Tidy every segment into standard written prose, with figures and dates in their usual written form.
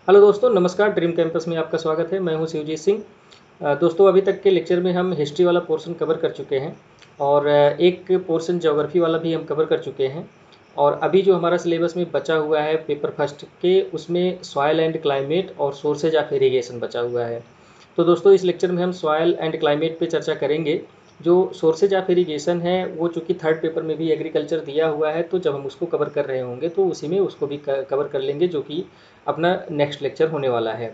Hello दोस्तों, नमस्कार। Dream campus में आपका स्वागत है। मैं हूं शिवजीत सिंह। दोस्तों, अभी तक के लेक्चर में हम हिस्ट्री वाला पोर्शन कवर कर चुके हैं और एक पोर्शन ज्योग्राफी वाला भी हम कवर कर चुके हैं। और अभी जो हमारा सिलेबस में बचा हुआ है पेपर फर्स्ट के, उसमें सॉयल एंड क्लाइमेट और सोर्सेज ऑफ इरिगेशन बचा हुआ है। तो दोस्तों, इस लेक्चर में हम सॉयल एंड क्लाइमेट पे चर्चा करेंगे। जो सोर्सेज ऑफ इरिगेशन है वो चूँकि थर्ड पेपर में भी एग्रीकल्चर दिया हुआ है, तो जब हम उसको कवर कर रहे होंगे तो उसी में उसको भी कवर कर लेंगे, जो कि अपना नेक्स्ट लेक्चर होने वाला है।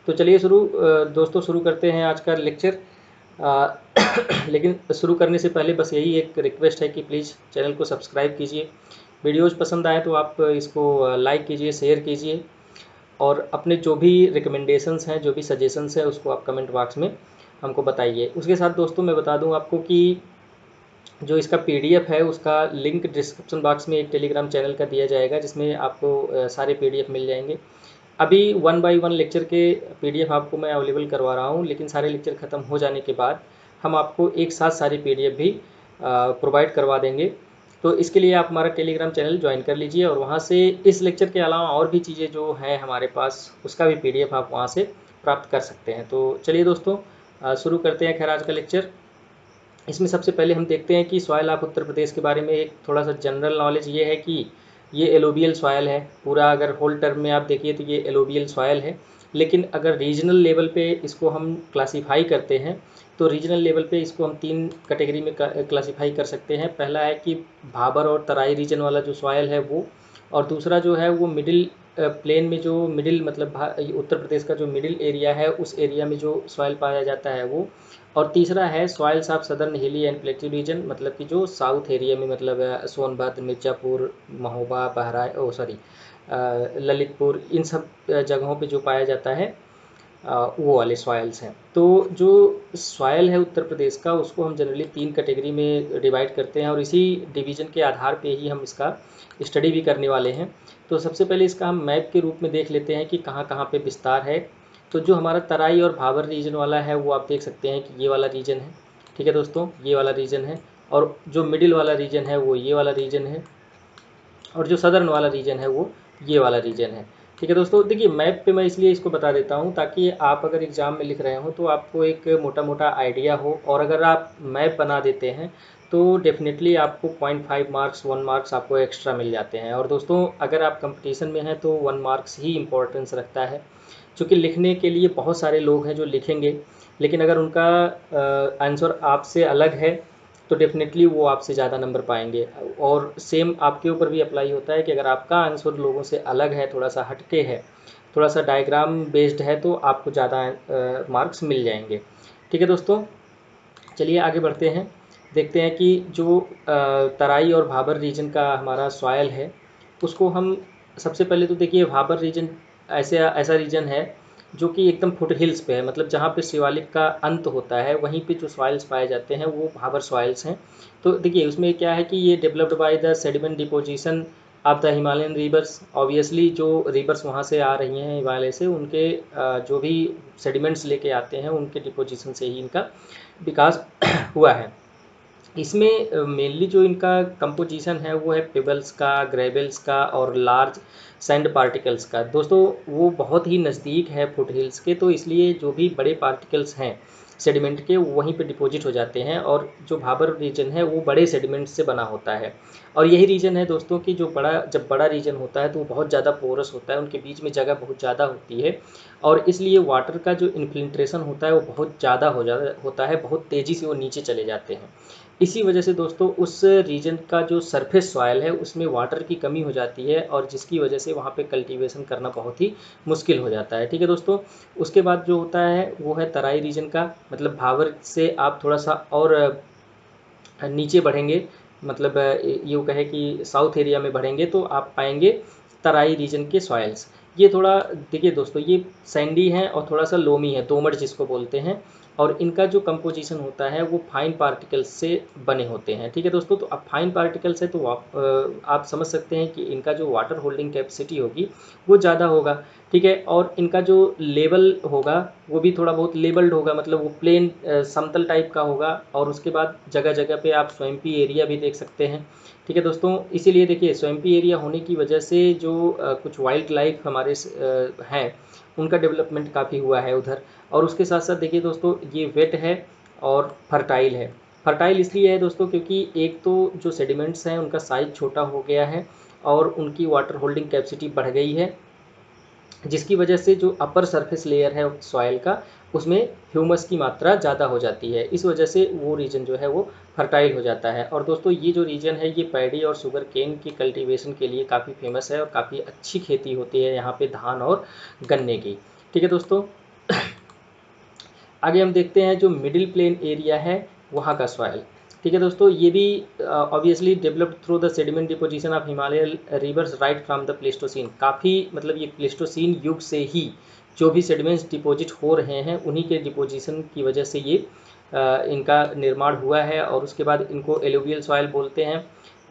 तो चलिए दोस्तों शुरू करते हैं आज का लेक्चर। अ, लेकिन शुरू करने से पहले बस यही एक रिक्वेस्ट है कि प्लीज़ चैनल को सब्सक्राइब कीजिए। वीडियोज़ पसंद आए तो आप इसको लाइक कीजिए, शेयर कीजिए और अपने जो भी रिकमेंडेशंस हैं, जो भी सजेशंस हैं, उसको आप कमेंट बॉक्स में हमको बताइए। उसके साथ दोस्तों मैं बता दूं आपको कि जो इसका पीडीएफ है उसका लिंक डिस्क्रिप्शन बॉक्स में एक टेलीग्राम चैनल का दिया जाएगा, जिसमें आपको सारे पीडीएफ मिल जाएंगे। अभी 1 बाय 1 लेक्चर के पीडीएफ आपको मैं अवेलेबल करवा रहा हूँ, लेकिन सारे लेक्चर ख़त्म हो जाने के बाद हम आपको एक साथ सारी पीडीएफ भी प्रोवाइड करवा देंगे। तो इसके लिए आप हमारा टेलीग्राम चैनल ज्वाइन कर लीजिए और वहाँ से इस लेक्चर के अलावा और भी चीज़ें जो हैं हमारे पास, उसका भी पीडीएफ आप वहाँ से प्राप्त कर सकते हैं। तो चलिए दोस्तों शुरू करते हैं खैर आज का लेक्चर। इसमें सबसे पहले हम देखते हैं कि सॉयल ऑफ उत्तर प्रदेश के बारे में एक थोड़ा सा जनरल नॉलेज ये है कि ये एलोबियल सॉयल है। पूरा अगर होल टर्म में आप देखिए तो ये एलोबियल सॉयल है। लेकिन अगर रीजनल लेवल पे इसको हम क्लासीफाई करते हैं तो रीजनल लेवल पे इसको हम 3 कैटेगरी में क्लासीफाई कर सकते हैं। पहला है कि भाबर और तराई रीजन वाला जो सॉयल है वो, और दूसरा जो है वो मिडिल प्लेन में जो मिडिल मतलब उत्तर प्रदेश का जो मिडिल एरिया है उस एरिया में जो सॉयल पाया जाता है वो, और तीसरा है सॉइल्स ऑफ सदर्न हिली एंड प्लेट्यू रीजन, मतलब कि जो साउथ एरिया में मतलब सोनभद्र, मिर्ज़ापुर, महोबा, ललितपुर, इन सब जगहों पे जो पाया जाता है वो वाले सॉइल्स हैं। तो जो सॉइल है उत्तर प्रदेश का, उसको हम जनरली 3 कैटेगरी में डिवाइड करते हैं और इसी डिवीज़न के आधार पे ही हम इसका स्टडी भी करने वाले हैं। तो सबसे पहले इसका हम मैप के रूप में देख लेते हैं कि कहाँ कहाँ पे विस्तार है। तो जो हमारा तराई और भाबर रीजन वाला है वो आप देख सकते हैं कि ये वाला रीजन है। ठीक है दोस्तों, ये वाला रीजन है। और जो मिडिल वाला रीजन है वो ये वाला रीजन है, और जो सदर्न वाला रीजन है वो ये वाला रीजन है। ठीक है दोस्तों, देखिए मैप पे मैं इसलिए इसको बता देता हूँ ताकि आप अगर एग्ज़ाम में लिख रहे हो तो आपको एक मोटा मोटा आइडिया हो, और अगर आप मैप बना देते हैं तो डेफिनेटली आपको 0.5 मार्क्स 1 मार्क्स आपको एक्स्ट्रा मिल जाते हैं। और दोस्तों, अगर आप कंपटीशन में हैं तो 1 मार्क्स ही इम्पोर्टेंस रखता है, क्योंकि लिखने के लिए बहुत सारे लोग हैं जो लिखेंगे, लेकिन अगर उनका आंसर आपसे अलग है तो डेफिनेटली वो आपसे ज़्यादा नंबर पाएंगे। और सेम आपके ऊपर भी अप्लाई होता है कि अगर आपका आंसर लोगों से अलग है, थोड़ा सा हटके है, थोड़ा सा डायग्राम बेस्ड है, तो आपको ज़्यादा मार्क्स मिल जाएंगे। ठीक है दोस्तों, चलिए आगे बढ़ते हैं। देखते हैं कि जो तराई और भाबर रीजन का हमारा सॉयल है उसको हम सबसे पहले तो देखिए, भाबर रीजन ऐसे ऐसा रीजन है जो कि एकदम फुट हिल्स पे है, मतलब जहाँ पे शिवालिक का अंत होता है वहीं पे जो सॉइल्स पाए जाते हैं वो भाबर सॉइल्स हैं। तो देखिए उसमें क्या है कि ये developed by the sediment deposition of the Himalayan reverse. Obviously जो रिवर्स वहाँ से आ रही हैं हिमालय से, उनके जो भी सेडिमेंट्स लेके आते हैं उनके डिपोजिशन से ही इनका विकास हुआ है। इसमें मेनली जो इनका कंपोजिशन है वो है पेबल्स का, ग्रेवल्स का और लार्ज सैंड पार्टिकल्स का। दोस्तों, वो बहुत ही नज़दीक है फुट हिल्स के, तो इसलिए जो भी बड़े पार्टिकल्स हैं सेडिमेंट के वहीं पे डिपॉजिट हो जाते हैं, और जो भाबर रीजन है वो बड़े सेडिमेंट से बना होता है। और यही रीजन है दोस्तों कि जब बड़ा रीजन होता है तो वो बहुत ज़्यादा पोरस होता है, उनके बीच में जगह बहुत ज़्यादा होती है, और इसलिए वाटर का जो इन्फिल्ट्रेशन होता है वो बहुत ज़्यादा होता है, बहुत तेज़ी से वो नीचे चले जाते हैं। इसी वजह से दोस्तों उस रीजन का जो सरफेस सॉइल है उसमें वाटर की कमी हो जाती है, और जिसकी वजह से वहाँ पे कल्टीवेशन करना बहुत ही मुश्किल हो जाता है। ठीक है दोस्तों, उसके बाद जो होता है वो है तराई रीजन का, मतलब भावर से आप थोड़ा सा और नीचे बढ़ेंगे, मतलब यूँ कहे कि साउथ एरिया में बढ़ेंगे तो आप पाएंगे तराई रीजन के सॉइल्स। ये थोड़ा देखिए दोस्तों, ये सैंडी हैं और थोड़ा सा लोमी है, दोमट जिसको बोलते हैं, और इनका जो कंपोजिशन होता है वो फाइन पार्टिकल्स से बने होते हैं। ठीक है दोस्तों, तो अब फाइन पार्टिकल्स है तो आप समझ सकते हैं कि इनका जो वाटर होल्डिंग कैपेसिटी होगी वो ज़्यादा होगा। ठीक है, और इनका जो लेवल होगा वो भी थोड़ा बहुत लेबल्ड होगा, मतलब वो प्लेन समतल टाइप का होगा, और उसके बाद जगह जगह पे आप स्वैम्पी एरिया भी देख सकते हैं। ठीक है दोस्तों, इसीलिए देखिए स्वैम्पी एरिया होने की वजह से जो कुछ वाइल्ड लाइफ हमारे हैं उनका डेवलपमेंट काफ़ी हुआ है उधर। और उसके साथ साथ देखिए दोस्तों, ये वेट है और फर्टाइल है। फर्टाइल इसलिए है दोस्तों क्योंकि एक तो जो सेडिमेंट्स हैं उनका साइज़ छोटा हो गया है और उनकी वाटर होल्डिंग कैपेसिटी बढ़ गई है, जिसकी वजह से जो अपर सरफेस लेयर है सॉइल का, उसमें ह्यूमस की मात्रा ज़्यादा हो जाती है। इस वजह से वो रीजन जो है वो फर्टाइल हो जाता है। और दोस्तों ये जो रीजन है ये पैडी और शुगर केन की कल्टीवेशन के लिए काफ़ी फेमस है और काफ़ी अच्छी खेती होती है यहाँ पे धान और गन्ने की। ठीक है दोस्तों, आगे हम देखते हैं जो मिडिल प्लेन एरिया है वहाँ का सॉइल। ठीक है दोस्तों, ये भी obviously developed through the sediment deposition of Himalaya reverse right from the Pleistocene. काफ़ी मतलब ये प्लेस्टोसीन युग से ही जो भी सेडिमेंट्स डिपॉजिट हो रहे हैं उन्हीं के डिपोजिशन की वजह से ये इनका निर्माण हुआ है। और उसके बाद इनको एलुवियल सॉइल बोलते हैं।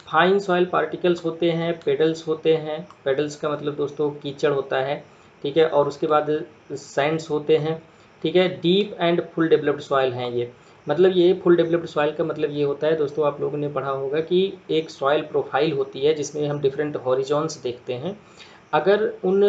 फाइन सॉइल पार्टिकल्स होते हैं, पेडल्स होते हैं। पेडल्स का मतलब दोस्तों कीचड़ होता है। ठीक है, और उसके बाद सैंड्स होते हैं। ठीक है, deep and full developed soil हैं ये। मतलब ये फुल डेवलप्ड सॉइल का मतलब ये होता है दोस्तों, आप लोगों ने पढ़ा होगा कि एक सॉइल प्रोफाइल होती है जिसमें हम डिफरेंट हॉरिजॉन्स देखते हैं। अगर उन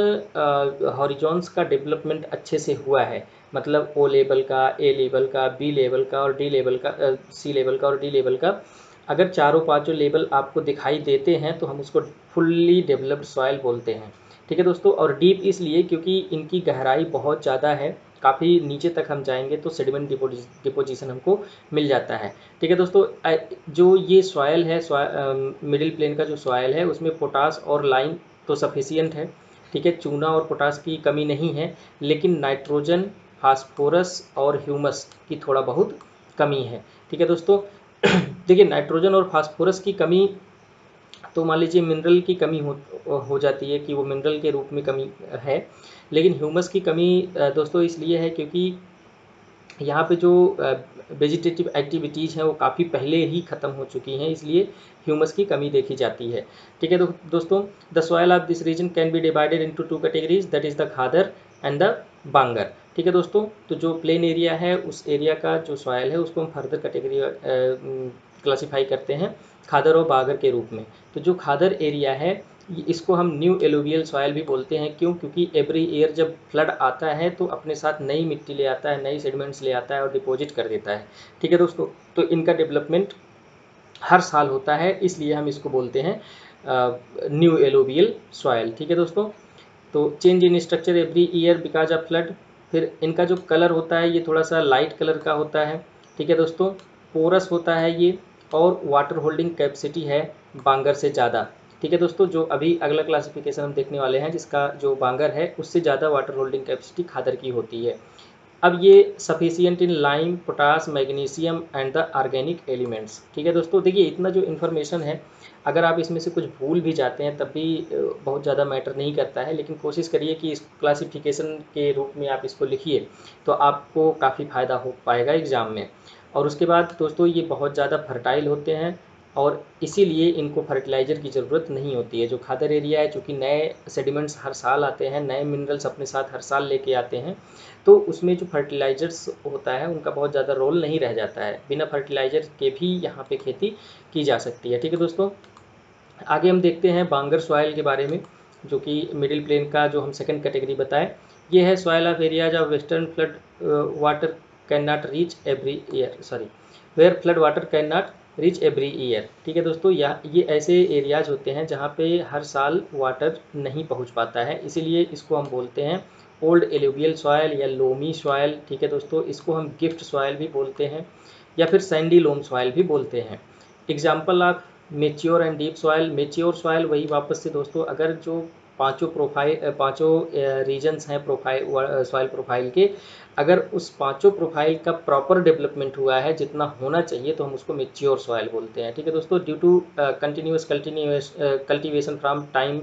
हॉरिजॉन्स का डेवलपमेंट अच्छे से हुआ है, मतलब ओ लेवल का, ए लेवल का, बी लेवल का और डी लेवल का, सी लेवल का और डी लेवल का, अगर चारों पांचों लेवल आपको दिखाई देते हैं तो हम उसको फुल्ली डेवलप्ड सॉइल बोलते हैं। ठीक है दोस्तों, और डीप इसलिए क्योंकि इनकी गहराई बहुत ज़्यादा है, काफ़ी नीचे तक हम जाएंगे तो सेडिमेंट डिपोजिशन हमको मिल जाता है। ठीक है दोस्तों, जो ये सॉइल है, मिडिल प्लेन का जो सॉइल है उसमें पोटास और लाइम तो सफिशियंट है। ठीक है, चूना और पोटास की कमी नहीं है, लेकिन नाइट्रोजन, फास्फोरस और ह्यूमस की थोड़ा बहुत कमी है। ठीक है दोस्तों, देखिए नाइट्रोजन और फास्फोरस की कमी तो मान लीजिए मिनरल की कमी हो जाती है कि वो मिनरल के रूप में कमी है, लेकिन ह्यूमस की कमी दोस्तों इसलिए है क्योंकि यहाँ पे जो वेजिटेटिव एक्टिविटीज़ हैं वो काफ़ी पहले ही ख़त्म हो चुकी हैं, इसलिए ह्यूमस की कमी देखी जाती है। ठीक है दोस्तों, the soil of this region can be divided into two categories, that is the khadar and the bangar. ठीक है दोस्तों, तो जो प्लेन एरिया है उस एरिया का जो सॉयल है उसको हम फर्दर कैटेगरी क्लासीफाई करते हैं खादर और बागर के रूप में। तो जो खादर एरिया है इसको हम न्यू एलुवियल सॉयल भी बोलते हैं। क्यों? क्योंकि एवरी ईयर जब फ्लड आता है तो अपने साथ नई मिट्टी ले आता है, नई सेडिमेंट्स ले आता है और डिपॉजिट कर देता है। ठीक है दोस्तों, तो इनका डेवलपमेंट हर साल होता है, इसलिए हम इसको बोलते हैं न्यू एलुवियल सॉयल। ठीक है दोस्तों, तो change in structure every year because of flood. फिर इनका जो कलर होता है ये थोड़ा सा लाइट कलर का होता है। ठीक है दोस्तों, पोरस होता है ये, और वाटर होल्डिंग कैपेसिटी है बांगर से ज़्यादा। ठीक है दोस्तों, जो अभी अगला क्लासिफिकेशन हम देखने वाले हैं जिसका जो बांगर है उससे ज़्यादा वाटर होल्डिंग कैपेसिटी खादर की होती है। अब ये sufficient in lime, potash, magnesium and the organic elements. ठीक है दोस्तों, देखिए इतना जो इन्फॉर्मेशन है, अगर आप इसमें से कुछ भूल भी जाते हैं तब भी बहुत ज़्यादा मैटर नहीं करता है, लेकिन कोशिश करिए कि इस क्लासिफिकेशन के रूप में आप इसको लिखिए तो आपको काफ़ी फ़ायदा हो पाएगा एग्ज़ाम में। और उसके बाद दोस्तों ये बहुत ज़्यादा फर्टाइल होते हैं और इसीलिए इनको फर्टिलाइज़र की ज़रूरत नहीं होती है। जो खादर एरिया है, चूँकि नए सेडिमेंट्स हर साल आते हैं, नए मिनरल्स अपने साथ हर साल लेके आते हैं, तो उसमें जो फर्टिलाइज़र्स होता है उनका बहुत ज़्यादा रोल नहीं रह जाता है। बिना फर्टिलाइज़र के भी यहाँ पे खेती की जा सकती है। ठीक है दोस्तों, आगे हम देखते हैं बांगर सॉइल के बारे में, जो कि मिडिल प्लेन का जो हम सेकंड कैटेगरी बताएं। ये है soil of areas of western flood water can not reach every year, sorry, where flood water can not reach every year. ठीक है दोस्तों, ये ऐसे एरियाज होते हैं जहाँ पे हर साल वाटर नहीं पहुँच पाता है, इसीलिए इसको हम बोलते हैं ओल्ड एलुवियल सॉयल या लोमी सॉयल। ठीक है दोस्तों, इसको हम गिफ्ट सॉयल भी बोलते हैं या फिर सैंडी लोम सॉयल भी बोलते हैं। Example of mature and deep soil. Mature soil वही वापस से दोस्तों, अगर जो पांचों रीजन्स हैं प्रोफाइल सॉयल प्रोफाइल के, अगर उस पांचों प्रोफाइल का प्रॉपर डेवलपमेंट हुआ है जितना होना चाहिए तो हम उसको मेच्योर सॉयल बोलते हैं। ठीक है दोस्तों, due to continuous cultivation from time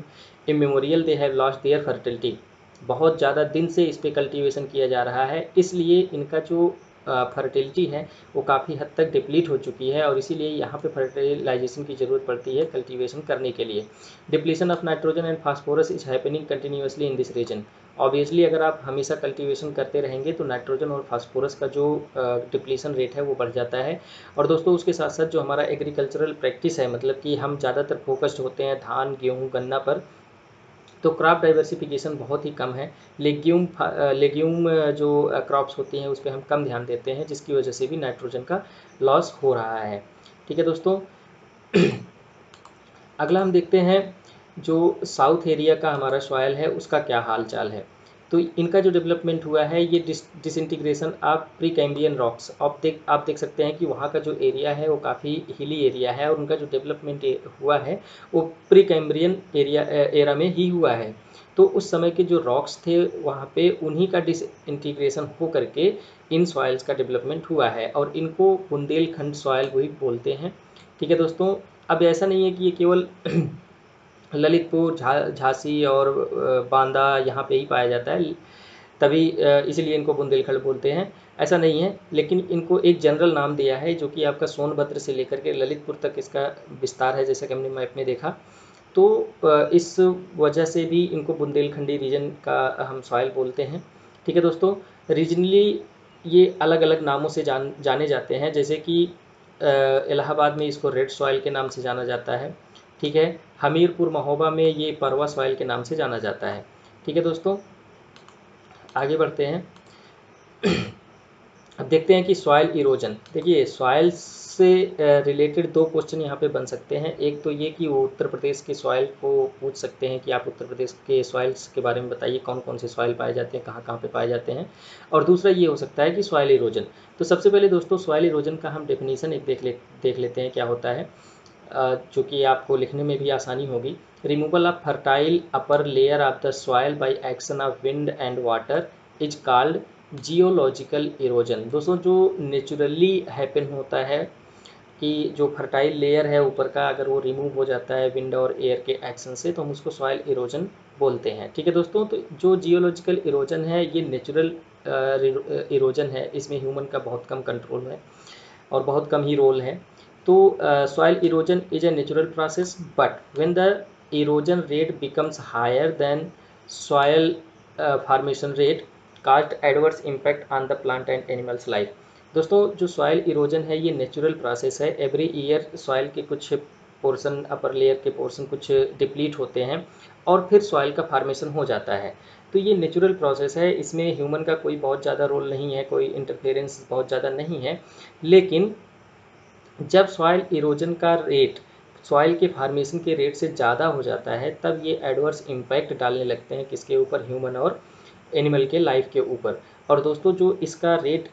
immemorial they have lost their fertility. बहुत ज़्यादा दिन से इस पर कल्टीवेशन किया जा रहा है, इसलिए इनका जो फर्टिलिटी है वो काफ़ी हद तक डिप्लीट हो चुकी है और इसीलिए यहाँ पे फर्टिलाइजेशन की ज़रूरत पड़ती है कल्टीवेशन करने के लिए। Depletion of nitrogen and phosphorus is happening continuously in this region. Obviously अगर आप हमेशा कल्टीवेशन करते रहेंगे तो नाइट्रोजन और फास्फोरस का जो डिप्लीशन रेट है वो बढ़ जाता है। और दोस्तों उसके साथ साथ जो हमारा एग्रीकल्चरल प्रैक्टिस है, मतलब कि हम ज़्यादातर फोकस्ड होते हैं धान, गेहूँ, गन्ना पर, तो क्रॉप डाइवर्सिफिकेशन बहुत ही कम है। लेग्यूम जो क्रॉप्स होती हैं उस पर हम कम ध्यान देते हैं, जिसकी वजह से भी नाइट्रोजन का लॉस हो रहा है। ठीक है दोस्तों। अगला हम देखते हैं जो साउथ एरिया का हमारा सॉयल है उसका क्या हाल चाल है। तो इनका जो डेवलपमेंट हुआ है ये disintegration of pre Cambrian rocks, आप देख सकते हैं कि वहाँ का जो एरिया है वो काफ़ी हिली एरिया है और उनका जो डेवलपमेंट हुआ है वो प्री कैम्ब्रियन एरा में ही हुआ है। तो उस समय के जो रॉक्स थे वहाँ पे उन्हीं का डिसइंटीग्रेशन हो करके इन सॉइल्स का डेवलपमेंट हुआ है और इनको बुंदेलखंड सॉयल भी बोलते हैं। ठीक है दोस्तों। अब ऐसा नहीं है कि ये केवल ललितपुर, झांसी और बांदा यहाँ पे ही पाया जाता है, तभी इसीलिए इनको बुंदेलखंड बोलते हैं, ऐसा नहीं है। लेकिन इनको एक जनरल नाम दिया है जो कि आपका सोनभद्र से लेकर के ललितपुर तक इसका विस्तार है, जैसा कि हमने मैप में देखा। तो इस वजह से भी इनको बुंदेलखंडी रीजन का हम सॉइल बोलते हैं। ठीक है दोस्तों। रीजनली ये अलग अलग नामों से जाने जाते हैं, जैसे कि इलाहाबाद में इसको रेड सॉइल के नाम से जाना जाता है। ठीक है। हमीरपुर महोबा में ये परवा सॉइल के नाम से जाना जाता है। ठीक है दोस्तों। आगे बढ़ते हैं। अब देखते हैं कि सॉइल इरोजन। देखिए सॉइल से रिलेटेड दो क्वेश्चन यहाँ पे बन सकते हैं। एक तो ये कि वो उत्तर प्रदेश के सॉइल को पूछ सकते हैं कि आप उत्तर प्रदेश के सॉइल्स के बारे में बताइए, कौन कौन से सॉइल पाए जाते हैं, कहाँ कहाँ पे पाए जाते हैं। और दूसरा ये हो सकता है कि सॉइल इरोजन। तो सबसे पहले दोस्तों सॉइल इरोजन का हम डेफिनीशन एक देख लेते हैं क्या होता है, जो कि आपको लिखने में भी आसानी होगी। Removal of fertile upper layer of the soil by action of wind and water is called geological erosion. दोस्तों जो नेचुरली हैपन होता है कि जो फर्टाइल लेयर है ऊपर का, अगर वो रिमूव हो जाता है विंड और एयर के एक्शन से, तो हम उसको सॉइल इरोजन बोलते हैं। ठीक है दोस्तों। तो जो जियोलॉजिकल इरोजन है ये नेचुरल इरोजन है, इसमें ह्यूमन का बहुत कम कंट्रोल है और बहुत कम ही रोल है। तो soil erosion is a natural process but when the erosion rate becomes higher than soil formation rate cast adverse impact on the plant and animals life. दोस्तों जो सॉइल इरोजन है ये नेचुरल प्रोसेस है। Every year soil के कुछ portion, upper layer के portion कुछ deplete होते हैं और फिर सॉइल का फॉर्मेशन हो जाता है। तो ये नेचुरल प्रोसेस है, इसमें ह्यूमन का कोई बहुत ज़्यादा रोल नहीं है, कोई इंटरफेरेंस बहुत ज़्यादा नहीं है। लेकिन जब सॉइल इरोजन का रेट सॉइल के फार्मेशन के रेट से ज़्यादा हो जाता है तब ये एडवर्स इम्पैक्ट डालने लगते हैं, किसके ऊपर, ह्यूमन और एनिमल के लाइफ के ऊपर। और दोस्तों जो इसका रेट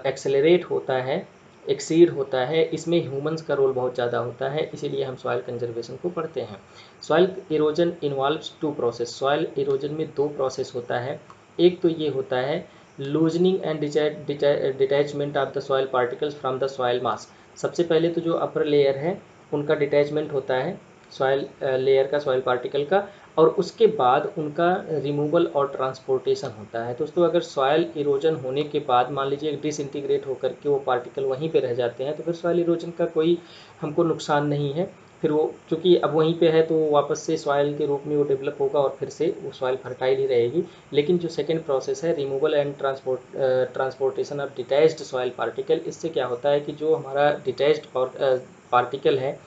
एक्सेलरेट होता है, एक्सीड होता है, इसमें ह्यूमंस का रोल बहुत ज़्यादा होता है, इसीलिए हम सॉइल कंजर्वेशन को पढ़ते हैं। Soil erosion involves two process. Soil erosion में दो प्रोसेस होता है। एक तो ये होता है loosening and detachment of the soil particles from the soil मास। सबसे पहले तो जो अपर लेयर है उनका डिटैचमेंट होता है सॉइल लेयर का, सॉइल पार्टिकल का, और उसके बाद उनका रिमूवल और ट्रांसपोर्टेशन होता है। दोस्तों अगर सॉइल इरोजन होने के बाद मान लीजिए डिसइंटीग्रेट होकर के वो पार्टिकल वहीं पे रह जाते हैं तो फिर सॉइल इरोजन का कोई हमको नुकसान नहीं है। फिर वो चूँकि अब वहीं पे है तो वो वापस से सॉइल के रूप में वो डेवलप होगा और फिर से वो सॉइल फर्टाइल ही रहेगी। लेकिन जो सेकेंड प्रोसेस है removal and transportation of detached soil particle, इससे क्या होता है कि जो हमारा डिटैच्ड पार्टिकल है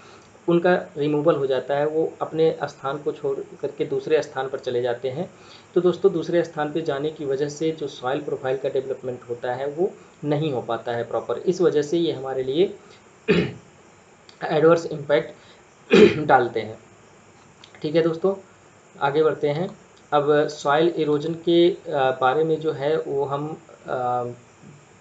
उनका रिमूवल हो जाता है, वो अपने स्थान को छोड़ करके दूसरे स्थान पर चले जाते हैं। तो दोस्तों दूसरे स्थान पर जाने की वजह से जो सॉइल प्रोफाइल का डेवलपमेंट होता है वो नहीं हो पाता है प्रॉपर। इस वजह से ये हमारे लिए एडवर्स इम्पैक्ट डालते हैं। ठीक है दोस्तों। आगे बढ़ते हैं। अब सॉइल इरोजन के बारे में जो है वो हम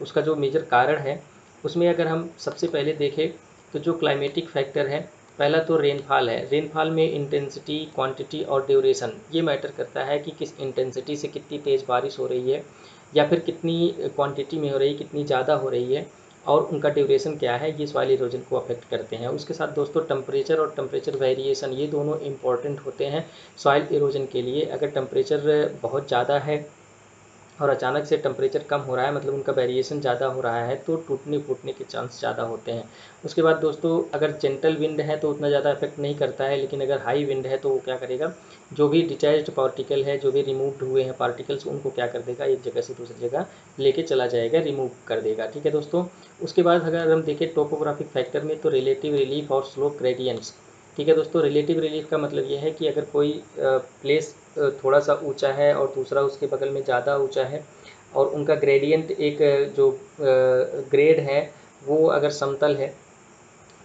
उसका जो मेजर कारण है उसमें अगर हम सबसे पहले देखें तो जो क्लाइमेटिक फैक्टर है, पहला तो रेनफॉल है। रेनफॉल में इंटेंसिटी, क्वांटिटी और ड्यूरेशन ये मैटर करता है कि किस इंटेंसिटी से कितनी तेज़ बारिश हो रही है या फिर कितनी क्वांटिटी में हो रही है, कितनी ज़्यादा हो रही है, और उनका ड्यूरेशन क्या है, ये सॉइल इरोजन को अफेक्ट करते हैं। उसके साथ दोस्तों टेम्परेचर और टेम्परेचर वेरिएशन ये दोनों इंपॉर्टेंट होते हैं सॉइल इरोजन के लिए। अगर टेम्परेचर बहुत ज़्यादा है और अचानक से टेम्परेचर कम हो रहा है, मतलब उनका वेरिएशन ज़्यादा हो रहा है, तो टूटने फूटने के चांस ज़्यादा होते हैं। उसके बाद दोस्तों अगर जेंटल विंड है तो उतना ज़्यादा इफेक्ट नहीं करता है, लेकिन अगर हाई विंड है तो वो क्या करेगा, जो भी डिटैच्ड पार्टिकल है, जो भी रिमूव्ड हुए हैं पार्टिकल्स, उनको क्या कर देगा, एक जगह से दूसरी जगह लेके चला जाएगा, रिमूव कर देगा। ठीक है दोस्तों। उसके बाद अगर हम देखें टोपोग्राफिक फैक्टर में तो रिलेटिव रिलीफ और स्लोप ग्रेडियंट्स, ठीक है दोस्तों। रिलेटिव रिलीफ का मतलब ये है कि अगर कोई प्लेस थोड़ा सा ऊंचा है और दूसरा उसके बगल में ज़्यादा ऊंचा है और उनका ग्रेडियंट एक जो ग्रेड है वो अगर समतल है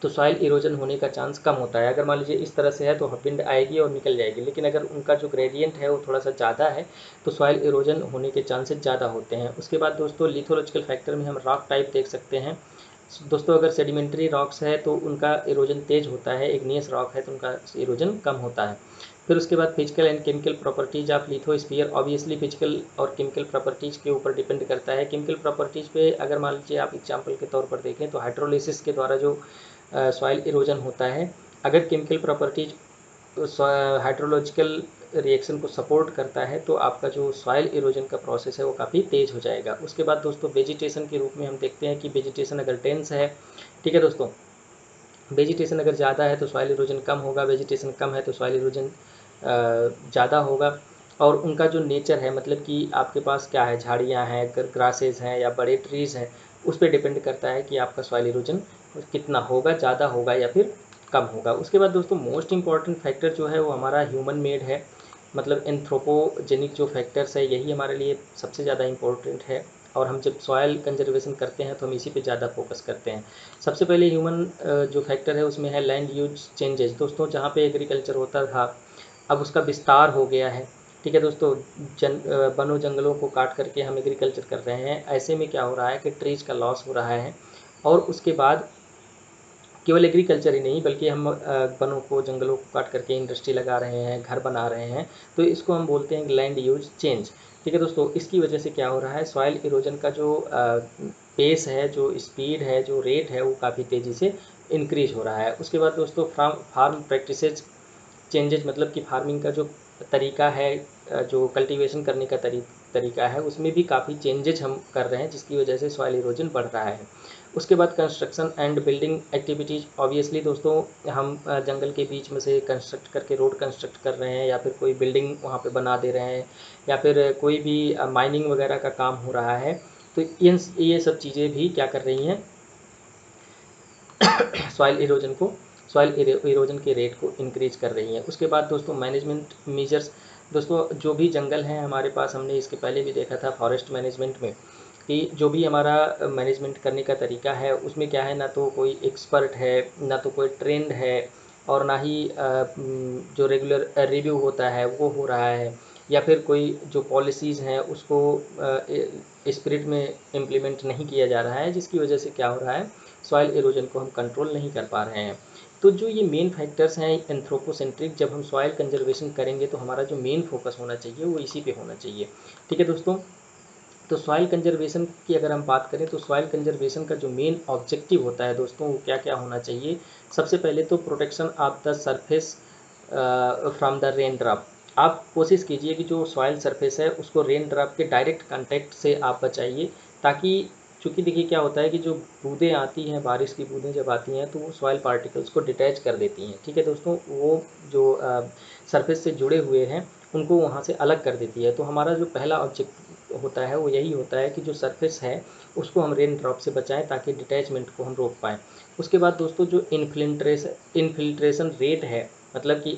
तो सॉइल इरोजन होने का चांस कम होता है। अगर मान लीजिए इस तरह से है तो विंड आएगी और निकल जाएगी, लेकिन अगर उनका जो ग्रेडियंट है वो थोड़ा सा ज़्यादा है तो सॉइल इरोजन होने के चांसेस ज़्यादा होते हैं। उसके बाद दोस्तों लिथोलॉजिकल फैक्टर में हम रॉक टाइप देख सकते हैं दोस्तों। अगर सेडिमेंट्री रॉक्स है तो उनका इरोजन तेज होता है, इग्नियस रॉक है तो उनका इरोजन कम होता है। फिर उसके बाद physical and chemical properties of lithosphere. Obviously physical और केमिकल प्रॉपर्टीज के ऊपर डिपेंड करता है। केमिकल प्रॉपर्टीज पे अगर मान लीजिए आप एग्जांपल के तौर पर देखें तो हाइड्रोलिसिस के द्वारा जो सॉइल इरोजन होता है, अगर केमिकल प्रॉपर्टीज हाइड्रोलॉजिकल रिएक्शन को सपोर्ट करता है तो आपका जो सॉइल इरोजन का प्रोसेस है वो काफ़ी तेज़ हो जाएगा। उसके बाद दोस्तों वेजिटेशन के रूप में हम देखते हैं कि वेजिटेशन अगर डेंस है, ठीक है दोस्तों, वेजिटेशन अगर ज़्यादा है तो सॉइल इरोजन कम होगा, वेजिटेशन कम है तो सॉइल इरोजन ज़्यादा होगा। और उनका जो नेचर है मतलब कि आपके पास क्या है, झाड़ियाँ हैं, ग्रासेस हैं या बड़े ट्रीज़ हैं, उस पर डिपेंड करता है कि आपका सॉइल इरोजन कितना होगा, ज़्यादा होगा या फिर कम होगा। उसके बाद दोस्तों मोस्ट इंपॉर्टेंट फैक्टर जो है वो हमारा ह्यूमन मेड है, मतलब एंथ्रोपोजेनिक जो फैक्टर्स है यही हमारे लिए सबसे ज़्यादा इम्पोर्टेंट है। और हम जब सॉयल कंजर्वेशन करते हैं तो हम इसी पे ज़्यादा फोकस करते हैं। सबसे पहले ह्यूमन जो फैक्टर है उसमें है लैंड यूज चेंजेस दोस्तों। जहाँ पे एग्रीकल्चर होता था अब उसका विस्तार हो गया है, ठीक है दोस्तों। वनों जंगलों को काट करके हम एग्रीकल्चर कर रहे हैं। ऐसे में क्या हो रहा है कि ट्रीज का लॉस हो रहा है और उसके बाद केवल एग्रीकल्चर ही नहीं बल्कि हम वनों को जंगलों को काट करके इंडस्ट्री लगा रहे हैं, घर बना रहे हैं, तो इसको हम बोलते हैं लैंड यूज चेंज। ठीक है दोस्तों, इसकी वजह से क्या हो रहा है, सॉइल इरोजन का जो पेस है, जो स्पीड है, जो रेट है, वो काफ़ी तेज़ी से इंक्रीज हो रहा है। उसके बाद दोस्तों फार्म प्रैक्टिसेज चेंजेज, मतलब कि फार्मिंग का जो तरीका है, जो कल्टीवेशन करने का तरीका है, उसमें भी काफ़ी चेंजेज हम कर रहे हैं जिसकी वजह से सॉइल इरोजन बढ़ रहा है। उसके बाद construction and building activities. Obviously दोस्तों हम जंगल के बीच में से कंस्ट्रक्ट करके रोड कंस्ट्रक्ट कर रहे हैं या फिर कोई बिल्डिंग वहाँ पे बना दे रहे हैं या फिर कोई भी माइनिंग वगैरह का काम हो रहा है, तो ये सब चीज़ें भी क्या कर रही हैं, सॉइल इरोजन के रेट को इंक्रीज कर रही हैं। उसके बाद दोस्तों मैनेजमेंट मेजर्स। दोस्तों जो भी जंगल हैं हमारे पास, हमने इसके पहले भी देखा था फॉरेस्ट मैनेजमेंट में कि जो भी हमारा मैनेजमेंट करने का तरीका है उसमें क्या है, ना तो कोई एक्सपर्ट है, ना तो कोई ट्रेंड है, और ना ही जो रेगुलर रिव्यू होता है वो हो रहा है, या फिर कोई जो पॉलिसीज़ हैं उसको स्पिरिट में इम्प्लीमेंट नहीं किया जा रहा है, जिसकी वजह से क्या हो रहा है, सॉइल इरोजन को हम कंट्रोल नहीं कर पा रहे हैं। तो जो ये मेन फैक्टर्स हैं एंथ्रोपोसेंट्रिक, जब हम सॉइल कंजर्वेशन करेंगे तो हमारा जो मेन फोकस होना चाहिए वो इसी पे होना चाहिए। ठीक है दोस्तों, तो सॉइल कंजर्वेशन की अगर हम बात करें तो सॉइल कंजर्वेशन का जो मेन ऑब्जेक्टिव होता है दोस्तों वो क्या क्या होना चाहिए। सबसे पहले तो protection of the surface from the rain drop. आप कोशिश कीजिए कि जो सॉइल सरफेस है उसको रेन ड्रॉप के डायरेक्ट कांटेक्ट से आप बचाइए, ताकि चूँकि देखिए क्या होता है कि जो बूंदें आती हैं, बारिश की बूंदें जब आती हैं तो वो सॉइल पार्टिकल्स को डिटैच कर देती हैं। ठीक है दोस्तों, वो जो सरफेस से जुड़े हुए हैं उनको वहाँ से अलग कर देती है। तो हमारा जो पहला ऑब्जेक्ट होता है वो यही होता है कि जो सरफेस है उसको हम रेन ड्रॉप से बचाएं ताकि डिटैचमेंट को हम रोक पाएँ। उसके बाद दोस्तों जो इन्फिल्ट्रेशन रेट है, मतलब कि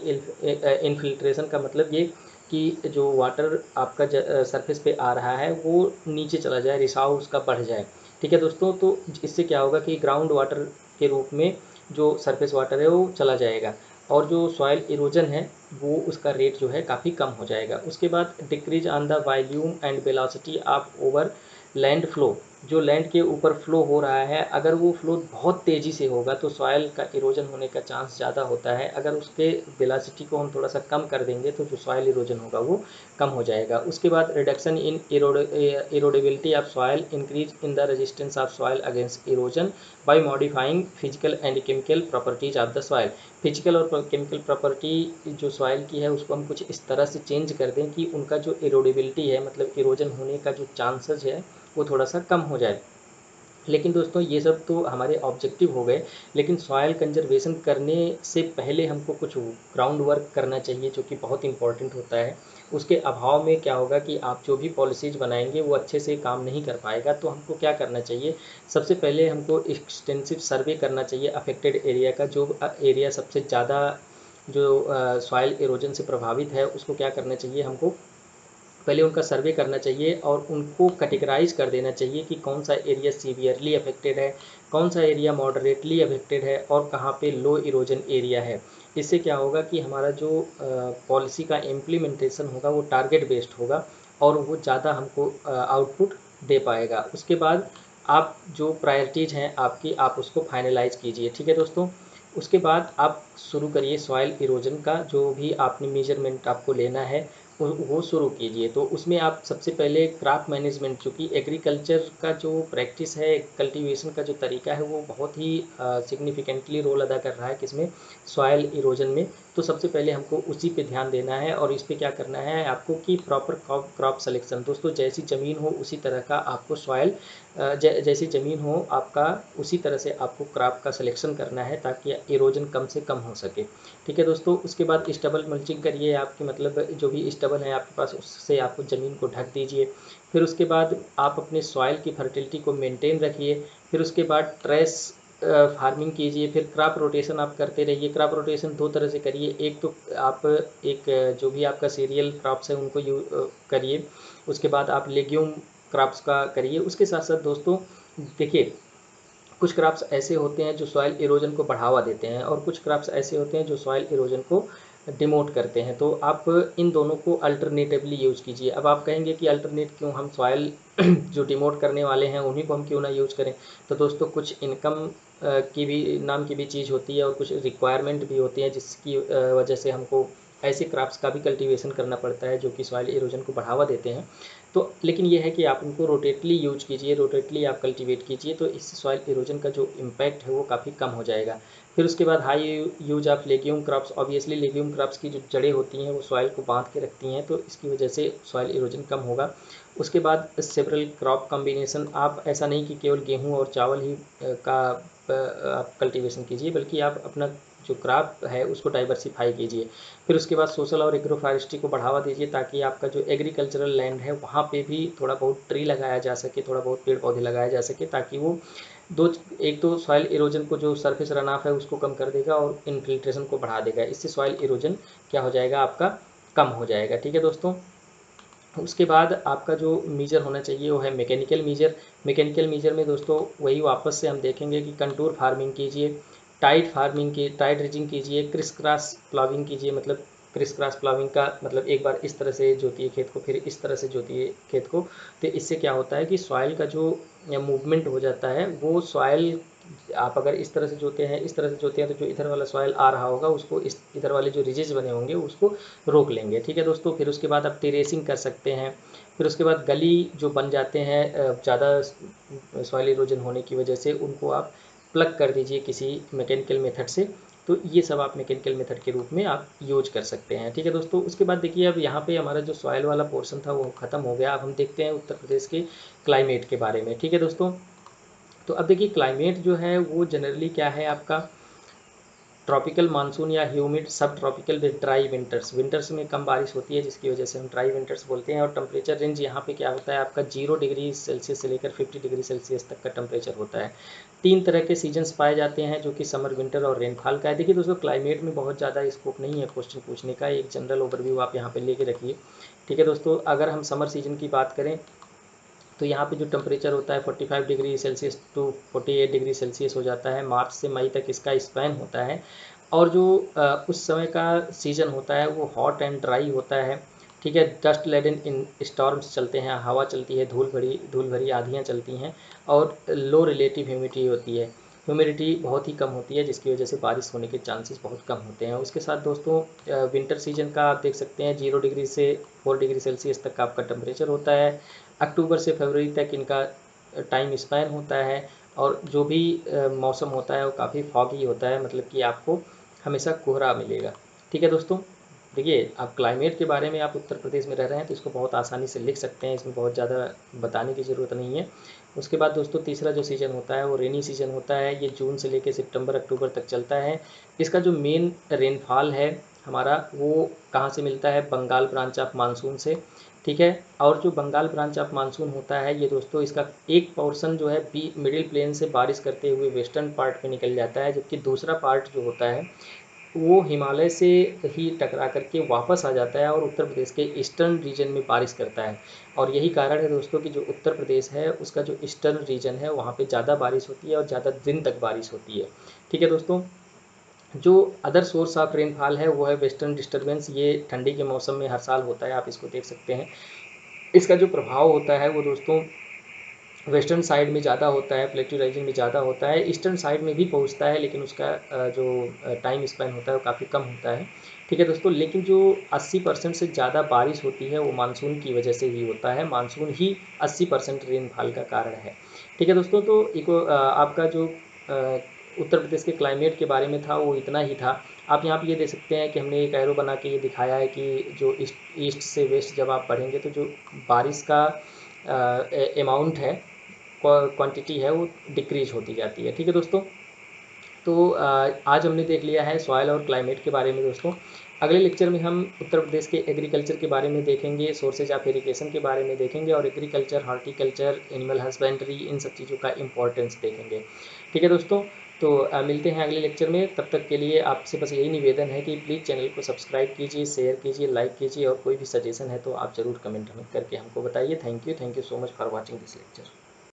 इन्फिल्ट्रेशन का मतलब ये कि जो वाटर आपका सरफेस पे आ रहा है वो नीचे चला जाए, रिसाव उसका बढ़ जाए। ठीक है दोस्तों, तो इससे क्या होगा कि ग्राउंड वाटर के रूप में जो सरफेस वाटर है वो चला जाएगा और जो सॉइल इरोजन है वो उसका रेट जो है काफ़ी कम हो जाएगा। उसके बाद decrease on the volume and velocity of over land flow. जो लैंड के ऊपर फ्लो हो रहा है अगर वो फ्लो बहुत तेज़ी से होगा तो सॉइल का इरोजन होने का चांस ज़्यादा होता है। अगर उसके वेलोसिटी को हम थोड़ा सा कम कर देंगे तो जो सॉइल इरोजन होगा वो कम हो जाएगा। उसके बाद reduction in erodibility of soil, increase in the resistance of soil against erosion by modifying physical and chemical properties of the soil. Physical और केमिकल प्रॉपर्टी जो सॉइल की है उसको हम कुछ इस तरह से चेंज कर दें कि उनका जो इरोडेबिलिटी है, मतलब इरोजन होने का जो चांसेस है वो थोड़ा सा कम हो जाए। लेकिन दोस्तों ये सब तो हमारे ऑब्जेक्टिव हो गए, लेकिन सॉयल कंजर्वेशन करने से पहले हमको कुछ ग्राउंड वर्क करना चाहिए जो कि बहुत इंपॉर्टेंट होता है। उसके अभाव में क्या होगा कि आप जो भी पॉलिसीज़ बनाएंगे वो अच्छे से काम नहीं कर पाएगा। तो हमको क्या करना चाहिए, सबसे पहले हमको एक्सटेंसिव सर्वे करना चाहिए अफेक्टेड एरिया का। जो एरिया सबसे ज़्यादा जो सॉयल इरोजन से प्रभावित है उसको क्या करना चाहिए, हमको पहले उनका सर्वे करना चाहिए और उनको कैटेगराइज कर देना चाहिए कि कौन सा एरिया सीवियरली अफेक्टेड है, कौन सा एरिया मॉडरेटली अफेक्टेड है और कहाँ पे लो इरोजन एरिया है। इससे क्या होगा कि हमारा जो पॉलिसी का इम्प्लीमेंटेशन होगा वो टारगेट बेस्ड होगा और वो ज़्यादा हमको आउटपुट दे पाएगा। उसके बाद आप जो प्रायोरिटीज़ हैं आपकी, आप उसको फाइनलाइज कीजिए। ठीक है दोस्तों, उसके बाद आप शुरू करिए सॉइल इरोजन का जो भी आपने मेजरमेंट आपको लेना है वो शुरू कीजिए। तो उसमें आप सबसे पहले क्रॉप मैनेजमेंट, चूँकि एग्रीकल्चर का जो प्रैक्टिस है, कल्टीवेशन का जो तरीका है वो बहुत ही सिग्निफिकेंटली रोल अदा कर रहा है किसमें, सॉयल इरोजन में। तो सबसे पहले हमको उसी पे ध्यान देना है और इस पे क्या करना है आपको कि प्रॉपर क्रॉप सिलेक्शन। दोस्तों जैसी ज़मीन हो उसी तरह का आपको सॉयल, जैसी ज़मीन हो आपका उसी तरह से आपको क्रॉप का सिलेक्शन करना है ताकि इरोजन कम से कम हो सके। ठीक है दोस्तों, उसके बाद स्टबल मल्चिंग करिए। आपकी मतलब जो भी स्टबल है आपके पास उससे आपको ज़मीन को ढक दीजिए। फिर उसके बाद आप अपने सॉइल की फर्टिलिटी को मेंटेन रखिए। फिर उसके बाद ट्रेस फार्मिंग कीजिए। फिर क्रॉप रोटेशन आप करते रहिए। क्रॉप रोटेशन दो तरह से करिए, एक तो आप एक जो भी आपका सीरियल क्रॉप्स है उनको करिए। उसके बाद आप लेग्यूम क्रॉप्स का करिए। उसके साथ साथ दोस्तों देखिए, कुछ क्रॉप्स ऐसे होते हैं जो सॉइल इरोजन को बढ़ावा देते हैं और कुछ क्रॉप्स ऐसे होते हैं जो सॉइल इरोजन को डिमोट करते हैं। तो आप इन दोनों को अल्टरनेटिवली यूज़ कीजिए। अब आप कहेंगे कि अल्टरनेट क्यों, हम सॉइल जो डिमोट करने वाले हैं उन्हीं को हम क्यों ना यूज़ करें। तो दोस्तों कुछ इनकम की भी नाम की भी चीज़ होती है और कुछ रिक्वायरमेंट भी होती है जिसकी वजह से हमको ऐसे क्रॉप्स का भी कल्टीवेशन करना पड़ता है जो कि सॉइल इरोजन को बढ़ावा देते हैं। तो लेकिन ये है कि आप उनको रोटेटली यूज कीजिए, रोटेटली आप कल्टीवेट कीजिए, तो इससे सॉइल इरोजन का जो इम्पैक्ट है वो काफ़ी कम हो जाएगा। फिर उसके बाद high use of legume crops. Obviously legume crops की जो जड़ें होती हैं वो सॉइल को बांध के रखती हैं, तो इसकी वजह से सॉइल इरोजन कम होगा। उसके बाद सेवरल क्रॉप कॉम्बिनेशन। आप ऐसा नहीं कि केवल गेहूँ और चावल ही का आप कल्टीवेशन कीजिए, बल्कि आप अपना जो क्रॉप है उसको डाइवर्सिफाई कीजिए। फिर उसके बाद सोशल और एग्रो फॉरेस्ट्री को बढ़ावा दीजिए ताकि आपका जो एग्रीकल्चरल लैंड है वहाँ पे भी थोड़ा बहुत ट्री लगाया जा सके, थोड़ा बहुत पेड़ पौधे लगाया जा सके, ताकि वो दो, एक तो सॉइल इरोजन को जो सरफेस रन ऑफ है उसको कम कर देगा और इन्फिल्ट्रेशन को बढ़ा देगा। इससे सॉइल इरोजन क्या हो जाएगा आपका, कम हो जाएगा। ठीक है दोस्तों, उसके बाद आपका जो मीजर होना चाहिए वो है मैकेनिकल मीजर। मैकेनिकल मीजर में दोस्तों वही वापस से हम देखेंगे कि कंटूर फार्मिंग कीजिए, टाइट फार्मिंग की टाइट रिजिंग कीजिए, क्रिस क्रॉस प्लाविंग कीजिए। मतलब क्रिस क्रॉस प्लाविंग का मतलब एक बार इस तरह से जोतिए खेत को, फिर इस तरह से जोतिए खेत को। तो इससे क्या होता है कि सॉइल का जो मूवमेंट हो जाता है वो सॉइल, आप अगर इस तरह से जोते हैं, इस तरह से जोते हैं, तो जो इधर वाला सॉइल आ रहा होगा उसको इस इधर वाले जो रिजेज बने होंगे उसको रोक लेंगे। ठीक है दोस्तों, फिर उसके बाद आप टेरेसिंग कर सकते हैं। फिर उसके बाद गली जो बन जाते हैं ज़्यादा सॉइल इरोजन होने की वजह से, उनको आप प्लग कर दीजिए किसी मैकेनिकल मेथड से। तो ये सब आप मैकेनिकल मेथड के रूप में आप यूज कर सकते हैं। ठीक है दोस्तों, उसके बाद देखिए अब यहाँ पे हमारा जो सॉइल वाला पोर्शन था वो ख़त्म हो गया। अब हम देखते हैं उत्तर प्रदेश के क्लाइमेट के बारे में। ठीक है दोस्तों, तो अब देखिए क्लाइमेट जो है वो जनरली क्या है आपका, ट्रॉपिकल मानसून या ह्यूमिड सब tropical with dry winters. Winters में कम बारिश होती है जिसकी वजह से हम ड्राई विंटर्स बोलते हैं। और टेम्परेचर रेंज यहाँ पे क्या होता है आपका 0 डिग्री सेल्सियस से लेकर 50 डिग्री सेल्सियस तक का टेम्परेचर होता है। 3 तरह के सीजन्स पाए जाते हैं जो कि समर, विंटर और रेनफॉल का है। देखिए दोस्तों क्लाइमेट में बहुत ज़्यादा स्कोप नहीं है क्वेश्चन पूछने का, एक जनरल ओवरव्यू आप यहाँ पे लेके रखिए। ठीक है दोस्तों, अगर हम समर सीजन की बात करें तो यहाँ पे जो टेम्परेचर होता है 45 degree Celsius to 48 degree Celsius हो जाता है। मार्च से मई तक इसका स्पैन होता है। और जो उस समय का सीज़न होता है वो हॉट एंड ड्राई होता है। ठीक है, डस्ट लेडन इन स्टॉर्म्स चलते हैं, हवा चलती है, धूल भरी आंधियाँ चलती हैं और लो रिलेटिव ह्यूमिडिटी होती है। ह्यूमिडिटी बहुत ही कम होती है जिसकी वजह से बारिश होने के चांसेस बहुत कम होते हैं। उसके साथ दोस्तों विंटर सीजन का आप देख सकते हैं 0 डिग्री से 4 डिग्री सेल्सियस तक का आपका टेम्परेचर होता है। अक्टूबर से फरवरी तक इनका टाइम स्पैन होता है। और जो भी मौसम होता है वो काफ़ी फॉगी होता है, मतलब कि आपको हमेशा कोहरा मिलेगा। ठीक है दोस्तों, देखिए, आप क्लाइमेट के बारे में आप उत्तर प्रदेश में रह रहे हैं तो इसको बहुत आसानी से लिख सकते हैं, इसमें बहुत ज़्यादा बताने की ज़रूरत नहीं है। उसके बाद दोस्तों तीसरा जो सीज़न होता है वो रेनी सीज़न होता है, ये जून से लेकर सितंबर अक्टूबर तक चलता है। इसका जो मेन रेनफॉल है हमारा, वो कहाँ से मिलता है, बंगाल ब्रांच ऑफ मानसून से, ठीक है। और जो बंगाल ब्रांच ऑफ मानसून होता है ये दोस्तों, इसका एक पोर्शन जो है बी मिडिल प्लेन से बारिश करते हुए वेस्टर्न पार्ट में निकल जाता है, जबकि दूसरा पार्ट जो होता है वो हिमालय से ही टकरा करके वापस आ जाता है और उत्तर प्रदेश के ईस्टर्न रीजन में बारिश करता है। और यही कारण है दोस्तों कि जो उत्तर प्रदेश है उसका जो ईस्टर्न रीजन है वहाँ पे ज़्यादा बारिश होती है और ज़्यादा दिन तक बारिश होती है, ठीक है दोस्तों। जो अदर सोर्स ऑफ रेनफॉल है वो है वेस्टर्न डिस्टर्बेंस, ये ठंडी के मौसम में हर साल होता है, आप इसको देख सकते हैं। इसका जो प्रभाव होता है वो दोस्तों वेस्टर्न साइड में ज़्यादा होता है, प्लेटू रीजन में ज़्यादा होता है, ईस्टर्न साइड में भी पहुंचता है लेकिन उसका जो टाइम स्पेन होता है वो काफ़ी कम होता है, ठीक है दोस्तों। लेकिन जो 80% से ज़्यादा बारिश होती है वो मानसून की वजह से ही होता है, मानसून ही 80% रेनफॉल का कारण है, ठीक है दोस्तों। तो आपका जो उत्तर प्रदेश के क्लाइमेट के बारे में था वो इतना ही था। आप यहाँ पे ये देख सकते हैं कि हमने एक एरो बना के ये दिखाया है कि जो ईस्ट से वेस्ट जब आप बढ़ेंगे तो जो बारिश का अमाउंट है, क्वांटिटी है, वो डिक्रीज होती जाती है, ठीक है दोस्तों। तो आज हमने देख लिया है सॉइल और क्लाइमेट के बारे में दोस्तों। अगले लेक्चर में हम उत्तर प्रदेश के एग्रीकल्चर के बारे में देखेंगे, सोर्सेज ऑफ इरिगेशन के बारे में देखेंगे और एग्रीकल्चर, हॉर्टिकल्चर, एनिमल हस्बेंड्री, इन सब चीज़ों का इंपॉर्टेंस देखेंगे, ठीक है दोस्तों। तो मिलते हैं अगले लेक्चर में, तब तक के लिए आपसे बस यही निवेदन है कि प्लीज़ चैनल को सब्सक्राइब कीजिए, शेयर कीजिए, लाइक कीजिए और कोई भी सजेशन है तो आप ज़रूर कमेंट हमें करके हमको बताइए। Thank you so much for watching this lecture.